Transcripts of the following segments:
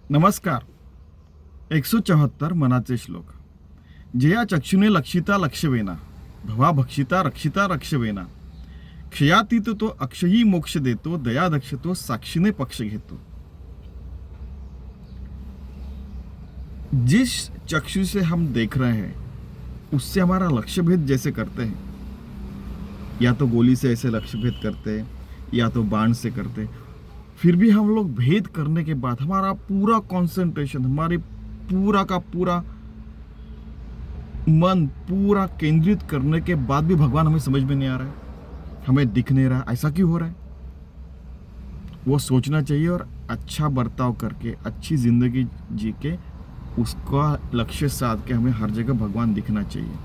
नमस्कार. 174 मनाचे श्लोक. जया चक्षुने लक्षिता लक्षवेना, भवा भक्षिता रक्षिता रक्षवेना, क्षयातीत तो अक्षयी मोक्ष देतो, दयादक्ष तो साक्षीने पक्ष घेतो. जिस चक्षु से हम देख रहे हैं उससे हमारा लक्ष्य भेद जैसे करते हैं, या तो गोली से ऐसे लक्ष्य भेद करते हैं या तो बाण से करते हैं, फिर भी हम लोग भेद करने के बाद हमारा पूरा कंसंट्रेशन, हमारे पूरा का पूरा मन पूरा केंद्रित करने के बाद भी भगवान हमें समझ में नहीं आ रहा है, हमें दिख नहीं रहा. ऐसा क्यों हो रहा है? वो सोचना चाहिए और अच्छा बर्ताव करके अच्छी जिंदगी जी के उसका लक्ष्य साध के हमें हर जगह भगवान दिखना चाहिए.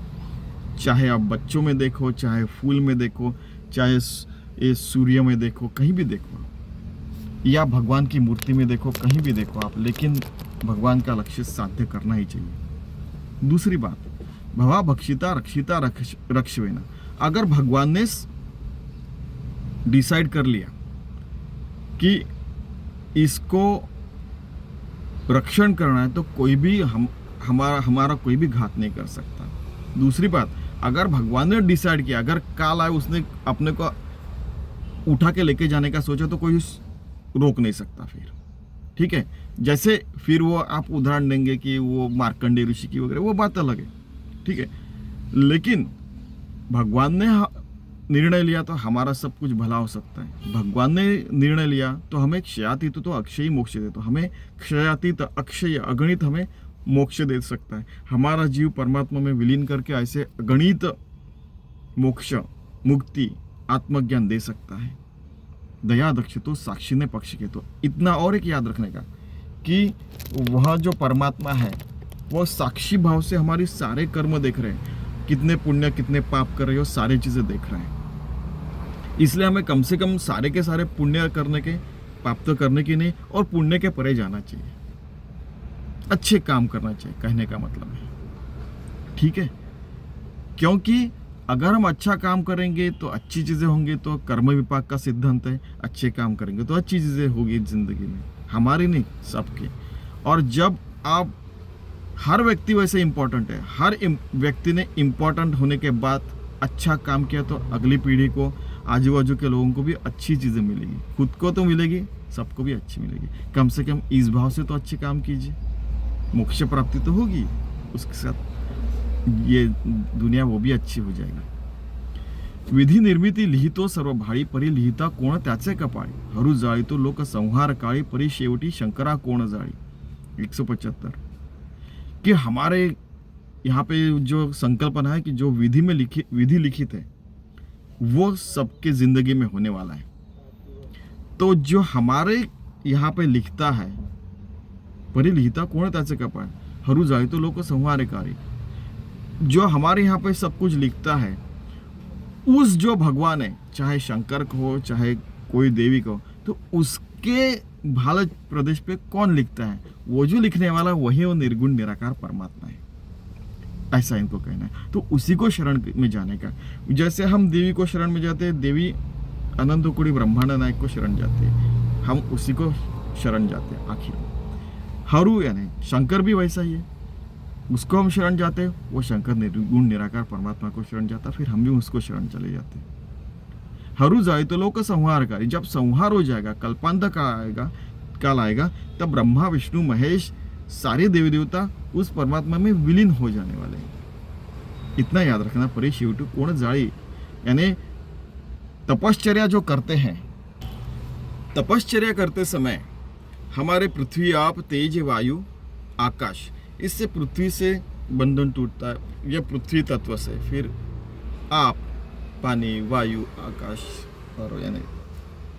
चाहे आप बच्चों में देखो, चाहे फूल में देखो, चाहे ये सूर्य में देखो, कहीं भी देखो, या भगवान की मूर्ति में देखो, कहीं भी देखो आप, लेकिन भगवान का लक्ष्य साध्य करना ही चाहिए. दूसरी बात, भवा भक्षिता रक्षिता रक्षवेना. अगर भगवान ने डिसाइड कर लिया कि इसको रक्षण करना है तो कोई भी हमारा कोई भी घात नहीं कर सकता. दूसरी बात, अगर भगवान ने डिसाइड किया, अगर काल आए उसने अपने को उठा के लेके जाने का सोचा तो कोई रोक नहीं सकता फिर. ठीक है, जैसे फिर वो आप उदाहरण देंगे कि वो मार्कंडेय ऋषि की वगैरह, वो बात अलग है. ठीक है, लेकिन भगवान ने निर्णय लिया तो हमारा सब कुछ भला हो सकता है. भगवान ने निर्णय लिया तो हमें क्षयातीत तो अक्षयी मोक्ष दे, तो हमें क्षयातीत अक्षय अगणित हमें मोक्ष दे सकता है. हमारा जीव परमात्मा में विलीन करके ऐसे अगणित मोक्ष, मुक्ति, आत्मज्ञान दे सकता है. दया दक्ष तो साक्षी ने पक्ष के. तो इतना और एक याद रखने का कि वह जो परमात्मा है वो साक्षी भाव से हमारी सारे कर्म देख रहे हैं, कितने पुण्य कितने पाप कर रहे हो, सारी चीजें देख रहे हैं. इसलिए हमें कम से कम सारे के सारे पुण्य करने के, पाप तो करने की नहीं, और पुण्य के परे जाना चाहिए, अच्छे काम करना चाहिए, कहने का मतलब है. ठीक है, क्योंकि अगर हम अच्छा काम करेंगे तो अच्छी चीजें होंगी. तो कर्म विपाक का सिद्धांत है, अच्छे काम करेंगे तो अच्छी चीजें होगी जिंदगी में, हमारी नहीं सबकी. और जब आप, हर व्यक्ति वैसे इंपॉर्टेंट है, हर व्यक्ति ने इंपॉर्टेंट होने के बाद अच्छा काम किया तो अगली पीढ़ी को, आजू बाजू के लोगों को भी अच्छी चीजें मिलेगी, खुद को तो मिलेगी, सबको भी अच्छी मिलेगी. कम से कम इस भाव से तो अच्छे काम कीजिए, मोक्ष प्राप्ति तो होगी, उसके साथ ये दुनिया वो भी अच्छी हो जाएगी. विधी निर्मिती लिहितो सर्व भाळी, परी लिहिता कोण त्याचे कपाळी, हरू जाळी तो लोक संहार काळी, परी शेवटी शंकरा कोण जाळी. 175. कि हमारे यहाँ पे जो संकल्पना है कि जो विधि लिखित है वो सबके जिंदगी में होने वाला है. तो जो हमारे यहाँ पे लिखता है, परी लिहिता कोण त्याचे कपाळ, हरू जाळी तो लोक संहारकारी, जो हमारे यहाँ पे सब कुछ लिखता है, उस जो भगवान है, चाहे शंकर को हो चाहे कोई देवी को, तो उसके भारत प्रदेश पे कौन लिखता है? वो जो लिखने वाला वही वो निर्गुण निराकार परमात्मा है, ऐसा इनको कहना है. तो उसी को शरण में जाने का. जैसे हम देवी को शरण में जाते हैं, देवी अनंत कोटि ब्रह्मांड नायक को शरण जाते हैं, हम उसी को शरण जाते हैं आखिर. हरू यानी शंकर भी वैसा ही है, उसको हम शरण जाते हैं, वो शंकर निर्गुण निराकार परमात्मा को शरण जाता, फिर हम भी उसको शरण चले जाते हैं. हरू जाए तो लोक संहारकारी, जब संहार हो जाएगा, कल्पांत काल आएगा, तब ब्रह्मा विष्णु महेश सारे देवी देवता उस परमात्मा में विलीन हो जाने वाले हैं. इतना याद रखना. परी शेवटी कोण जाळी, यानी तपश्चर्या जो करते हैं, तपश्चर्या करते समय हमारे पृथ्वी, आप, तेज, वायु, आकाश, इससे पृथ्वी से बंधन टूटता है, या पृथ्वी तत्व से, फिर आप, पानी, वायु, आकाश, और यानी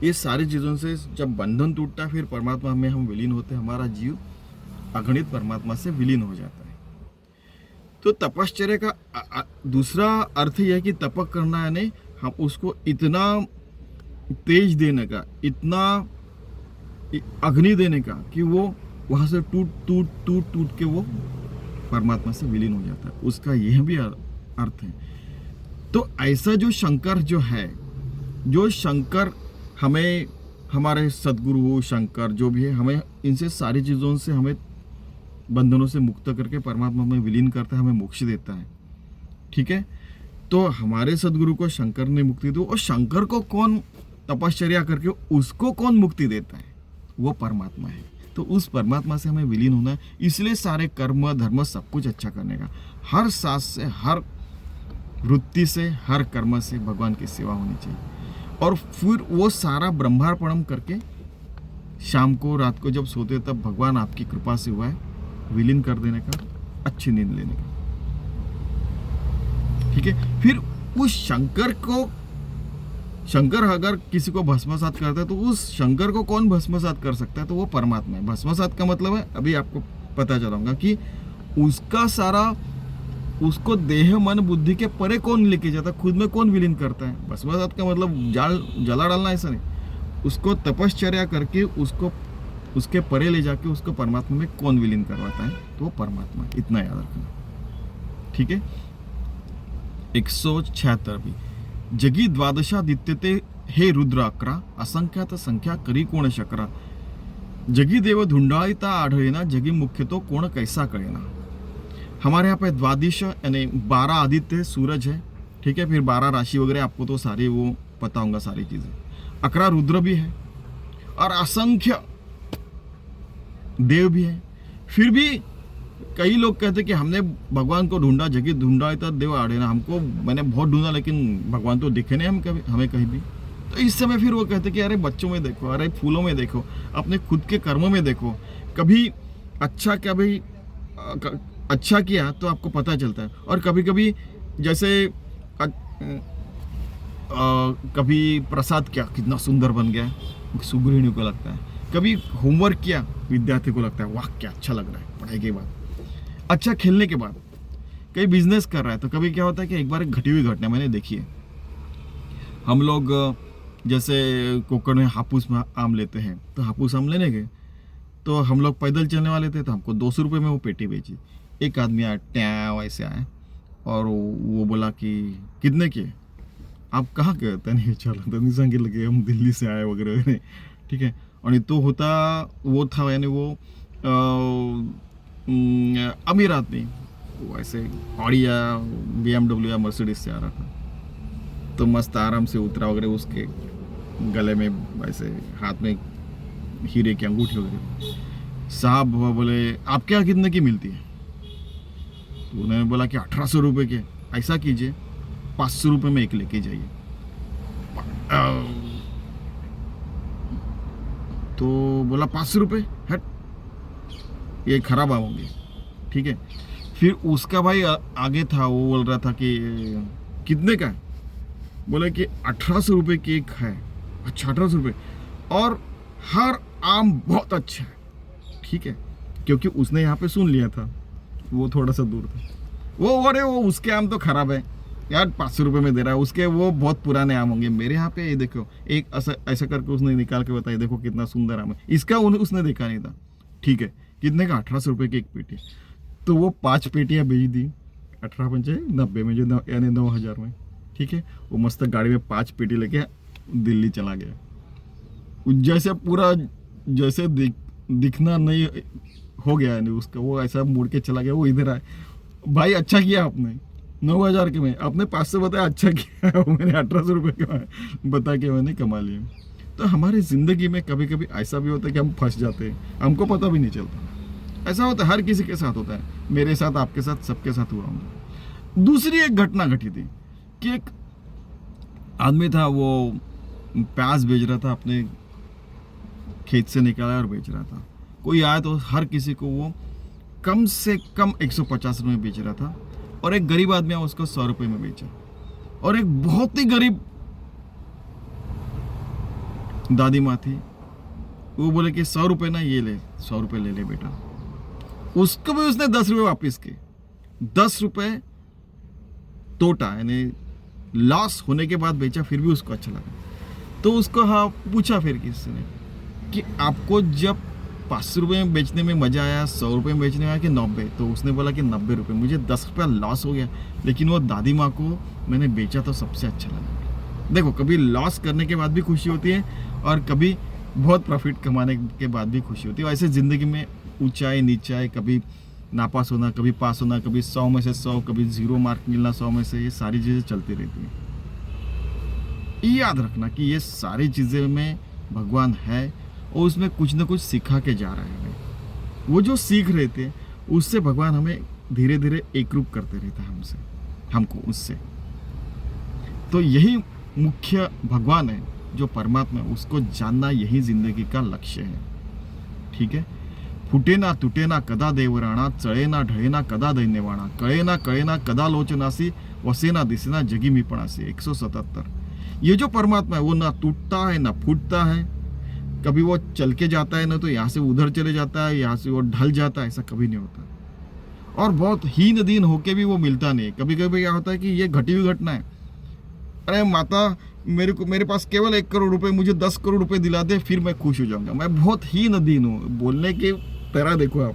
ये सारी चीज़ों से जब बंधन टूटता है, फिर परमात्मा में हम विलीन होते हैं, हमारा जीव अगणित परमात्मा से विलीन हो जाता है. तो तपश्चर्या का दूसरा अर्थ यह है कि तप करना, यानी हम उसको इतना तेज देने का, इतना अग्नि देने का कि वो वहां से टूट के वो परमात्मा से विलीन हो जाता है. उसका यह भी अर्थ है. तो ऐसा जो शंकर जो है, जो शंकर हमें हमारे सदगुरु शंकर जो भी है, हमें इनसे सारी चीज़ों से, हमें बंधनों से मुक्त करके परमात्मा में विलीन करता है, हमें मोक्ष देता है। ठीक है, तो हमारे सदगुरु को शंकर ने मुक्ति दी, और शंकर को कौन तपश्चर्या करके उसको कौन मुक्ति देता है? वो परमात्मा है। तो उस परमात्मा से हमें विलीन होना है। इसलिए सारे कर्म धर्म सब कुछ अच्छा करने का, हर सांस से, हर वृत्ति से, हर कर्म से भगवान की सेवा होनी चाहिए। और फिर वो सारा ब्रह्मार्पणम करके शाम को, रात को जब सोते तब भगवान आपकी कृपा से हुआ है विलीन कर देने का, अच्छी नींद लेने का। ठीक है, फिर उस शंकर को, शंकर अगर किसी को भस्मसात करता है तो उस शंकर को कौन भस्मसात कर सकता है? तो वो परमात्मा है। भस्मसात का मतलब है, अभी आपको पता चलाऊंगा कि उसका सारा, उसको देह मन बुद्धि के परे कौन लेके जाता है, खुद में कौन विलीन करता है। भस्मसात का मतलब जला डालना ऐसा नहीं, उसको तपश्चर्या करके उसको उसके परे ले जाके उसको परमात्मा में कौन विलीन करवाता है? तो वो परमात्मा है। इतना याद रखना। ठीक है, 176 भी, जगी द्वादशादित्यते हे रुद्र अकरा, असंख्यात संख्या करी कोण शकरा, जगी देव धुंडाळीता आढळेना, जगी मुख्य तो कोण कैसा कळेना। हमारे यहाँ पे द्वादश यानी 12 आदित्य सूरज है। ठीक है, फिर 12 राशि वगैरह आपको तो सारी वो पता होगा सारी चीज़ें। 11 रुद्र भी है और असंख्य देव भी है। फिर भी कई लोग कहते कि हमने भगवान को ढूंढा, जगह ढूंढा है तो देव आड़े ना, हमको मैंने बहुत ढूंढा लेकिन भगवान तो दिखे नहीं हमें कहीं भी। तो इस समय फिर वो कहते कि अरे बच्चों में देखो, अरे फूलों में देखो, अपने खुद के कर्मों में देखो। कभी अच्छा क्या भाई, अच्छा किया तो आपको पता चलता है। और कभी कभी जैसे कभी प्रसाद किया, कितना सुंदर बन गया, सुगृहिणी को लगता है। कभी होमवर्क किया, विद्यार्थी को लगता है वाह क्या अच्छा लग रहा है पढ़ाई के बाद, अच्छा खेलने के बाद। कहीं बिजनेस कर रहा है तो कभी क्या होता है कि एक बार एक घटी हुई घटना मैंने देखी है। हम लोग जैसे कोकण में हापूस में आम लेते हैं, तो हापूस आम लेने गए तो हम लोग पैदल चलने वाले थे, तो हमको 200 रुपये में वो पेटी बेची। एक आदमी आया, टैं वैसे आया और वो बोला कि कितने के, आप कहाँ के? नहीं चला तो नहीं सांगे लगे, हम दिल्ली से आए वगैरह वगैरह। ठीक है, और तो होता वो था यानी वो अमीर आदमी, वो ऐसे ऑडी या BMW या मर्सिडीज से आ रहा था। तो मस्त आराम से उतरा वगैरह, उसके गले में ऐसे हाथ में हीरे की अंगूठी वगैरह। साहब बोले आपके यहाँ कितने की मिलती है? तो उन्होंने बोला कि 1800 रुपये के। ऐसा कीजिए 500 रुपये में एक लेके जाइए। तो बोला 500 रुपये, हट ये खराब होंगे। ठीक है, फिर उसका भाई आगे था, वो बोल रहा था कि कितने का है? बोले कि 1800 रुपये की एक है। अच्छा 1800 रुपये, और हर आम बहुत अच्छा है। ठीक है, क्योंकि उसने यहाँ पे सुन लिया था, वो थोड़ा सा दूर था। वो अरे वो उसके आम तो खराब है यार, 500 रुपये में दे रहा है, उसके वो बहुत पुराने आम होंगे, मेरे यहाँ पे ये देखो एक ऐसा करके उसने निकाल के बताया, देखो कितना सुंदर आम है। इसका उसने देखा नहीं था। ठीक है, कितने का? 1800 रुपये की एक पेटी। तो वो 5 पेटियाँ बेच दी, 18 पंचे 90 में, जो यानी 9000 में। ठीक है, वो मस्त गाड़ी में 5 पेटी लेके दिल्ली चला गया। जैसे पूरा जैसे दिखना नहीं हो गया यानी उसका, वो ऐसा मुड़ के चला गया। वो इधर आए, भाई अच्छा किया आपने 9000 के में, आपने 500 बताया, अच्छा किया मैंने 1800 रुपये के बता के मैंने कमा लिए। तो हमारी ज़िंदगी में कभी कभी ऐसा भी होता है कि हम फंस जाते हैं, हमको पता भी नहीं चलता। ऐसा होता है, हर किसी के साथ होता है, मेरे साथ, आपके साथ, सबके साथ हुआ होगा। दूसरी एक घटना घटी थी कि एक आदमी था, वो प्याज बेच रहा था, अपने खेत से निकाला और बेच रहा था। कोई आया तो हर किसी को वो कम से कम 150 रुपये में बेच रहा था, और एक गरीब आदमी उसको 100 रुपये में बेचा। और एक बहुत ही गरीब दादी माँ थी, वो बोले कि 100 रुपये ना, ये ले 100 रुपये ले ले बेटा। उसको भी उसने 10 रुपये वापिस किए। 10 रुपये तोटा यानी लॉस होने के बाद बेचा, फिर भी उसको अच्छा लगा। तो उसको हाँ पूछा फिर किसी ने कि आपको जब 500 रुपये में बेचने में मज़ा आया, 100 रुपये में बेचने में आया कि 90? तो उसने बोला कि 90 रुपये, मुझे 10 रुपया लॉस हो गया, लेकिन वो दादी माँ को मैंने बेचा तो सबसे अच्छा लगा। देखो, कभी लॉस करने के बाद भी खुशी होती है और कभी बहुत प्रॉफिट कमाने के बाद भी खुशी होती है। वैसे ज़िंदगी में ऊंचाई नीचाई, कभी नापास होना, कभी पास होना, कभी 100 में से 100, कभी 0 मार्क मिलना 100 में से, ये सारी चीज़ें चलती रहती हैं। ये याद रखना कि ये सारी चीज़ें में भगवान है और उसमें कुछ ना कुछ सिखा के जा रहा है हमें। वो जो सीख रहे थे उससे भगवान हमें धीरे धीरे एकरूप करते रहता है हमको उससे। तो यही मुख्य भगवान है जो परमात्मा है, उसको जानना यही जिंदगी का लक्ष्य है। ठीक है। फुटे ना तुटे ना कदा देवराणा, चळे ना ढळे ना कदा दैन्यवाणा, कळे ना कदा लोचनासी, वसे ना दिसे ना जगी मीपणासी। 177। ये जो परमात्मा है वो ना टूटता है ना फूटता है, कभी वो चल के जाता है ना तो यहाँ से उधर चले जाता है, यहाँ से वो ढल जाता है, ऐसा कभी नहीं होता। और बहुत हीन दीन होके भी वो मिलता नहीं। कभी कभी क्या होता है कि ये घटी हुई घटना है, अरे माता मेरे पास केवल 1 करोड़ रुपए, मुझे 10 करोड़ रुपए दिला दे फिर मैं खुश हो जाऊंगा। मैं बहुत हीन दीन हूँ, बोलने के तरह देखो आप,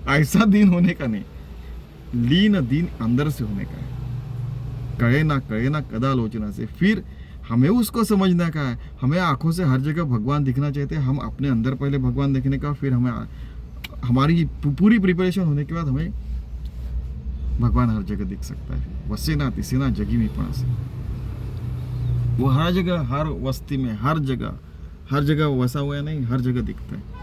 ऐसा दीन होने का नहीं, लीन दीन अंदर से होने का है। कहे ना कदा लोचना से। फिर हमें उसको समझना का है। हमें आंखों से हर जगह भगवान दिखना चाहिए। हम अपने अंदर पहले भगवान देखने का, फिर हमें हमारी पूरी प्रिपरेशन होने के बाद हमें भगवान हर जगह दिख सकता है। वसे ना तिसे ना जगी में पड़ा से, वो हर जगह, हर वस्ती में, हर जगह वैसा हुआ नहीं, हर जगह दिखता है।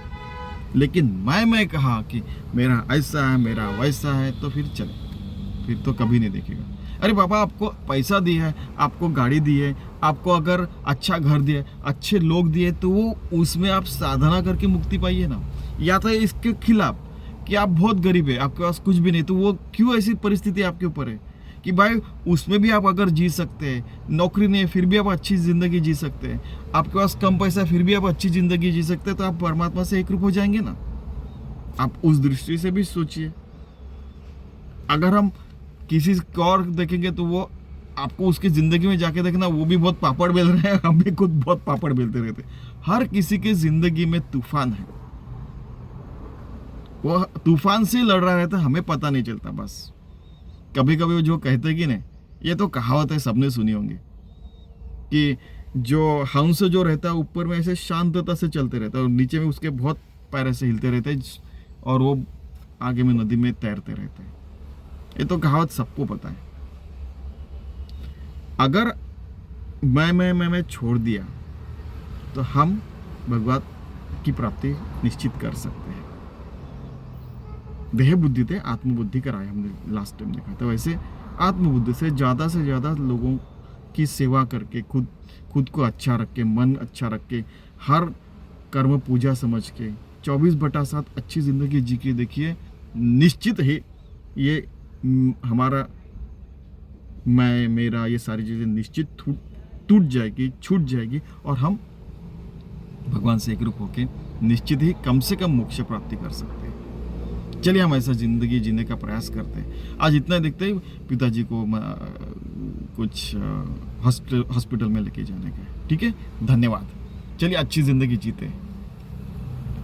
लेकिन मैं कहा कि मेरा ऐसा है, मेरा वैसा है, तो फिर चले, फिर तो कभी नहीं देखेगा। अरे बाबा, आपको पैसा दिया है, आपको गाड़ी दी है, आपको अगर अच्छा घर दिया, अच्छे लोग दिए, तो वो उसमें आप साधना करके मुक्ति पाइए ना। या तो इसके खिलाफ कि आप बहुत गरीब है, आपके पास कुछ भी नहीं, तो वो क्यों ऐसी परिस्थिति आपके ऊपर है कि भाई उसमें भी आप अगर जी सकते हैं, नौकरी नहीं है फिर भी आप अच्छी ज़िंदगी जी सकते हैं, आपके पास कम पैसा फिर भी आप अच्छी ज़िंदगी जी सकते हैं, तो आप परमात्मा से एकरूप हो जाएंगे ना। आप उस दृष्टि से भी सोचिए। अगर हम किसी को और देखेंगे तो वो आपको उसकी ज़िंदगी में जाके देखना, वो भी बहुत पापड़ बेल रहे हैं, हम भी खुद बहुत पापड़ बेलते रहते। हर किसी की ज़िंदगी में तूफान है, वो तूफान से लड़ रहा रहता है, हमें पता नहीं चलता। बस कभी कभी जो कहते कि नहीं, ये तो कहावत है, सबने सुनी होंगी कि जो हंस जो रहता है ऊपर में ऐसे शांतता से चलते रहता है और नीचे में उसके बहुत पैर ऐसे हिलते रहते हैं और वो आगे में नदी में तैरते रहते हैं। ये तो कहावत सबको पता है। अगर मैं छोड़ दिया तो हम भगवान की प्राप्ति निश्चित कर सकते हैं। देह बुद्धि थे आत्मबुद्धि कराया, हमने लास्ट टाइम देखा था। वैसे आत्मबुद्धि से ज़्यादा लोगों की सेवा करके, खुद को अच्छा रख के, मन अच्छा रख के, हर कर्म पूजा समझ के 24/7 अच्छी ज़िंदगी जी के देखिए, निश्चित ही ये हमारा मेरा ये सारी चीज़ें निश्चित टूट जाएगी, छूट जाएगी और हम भगवान से एकरूप होके निश्चित ही कम से कम मोक्ष प्राप्ति कर सकते हैं। चलिए हम ऐसा ज़िंदगी जीने का प्रयास करते हैं। आज इतना देखते ही पिताजी को कुछ हॉस्पिटल में लेके जाने का। ठीक है, धन्यवाद। चलिए अच्छी ज़िंदगी जीते हैं।